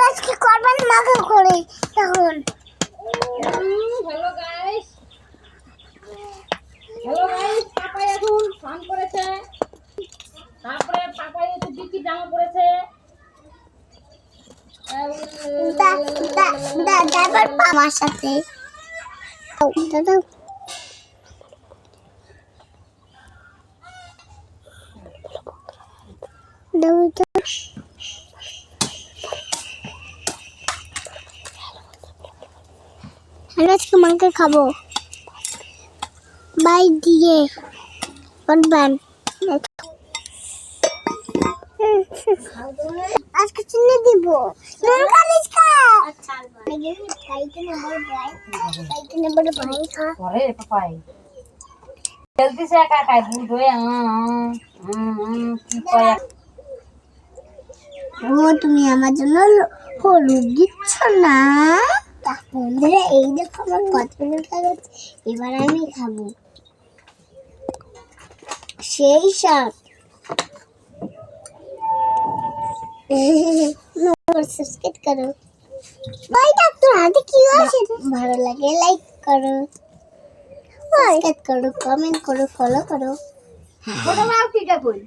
আজকে করবেন মাকে করে তখন হ্যালো গাইস পাপাই এখন স্নান করেছে তারপরে পাপাই একটু বিকি জামা পরেছে দাদার আমার সাথে দাদা আমি আজকে মাংস খাবো বাই দিয়ে করবেন আজকে চিনি দিব নুন খালিস খা আচ্ছা কাইতে নম্বর ভাই খা করে পাপাই জলদি से একা একা দুধ হয়ে কি কয় ও তুমি আমার জন্য হলুদ দিচ্ছ না বন্ধুরা এই দেখো আমার কতগুলো কাগজ এবার আমি খাবো সেই সব সাবস্ক্রাইব করো ভাই ডাক্তার হাতে কি আছে ভালো লাগে লাইক করো সাবস্ক্রাইব করো কমেন্ট করো ফলো করো ছোট মাও কি কই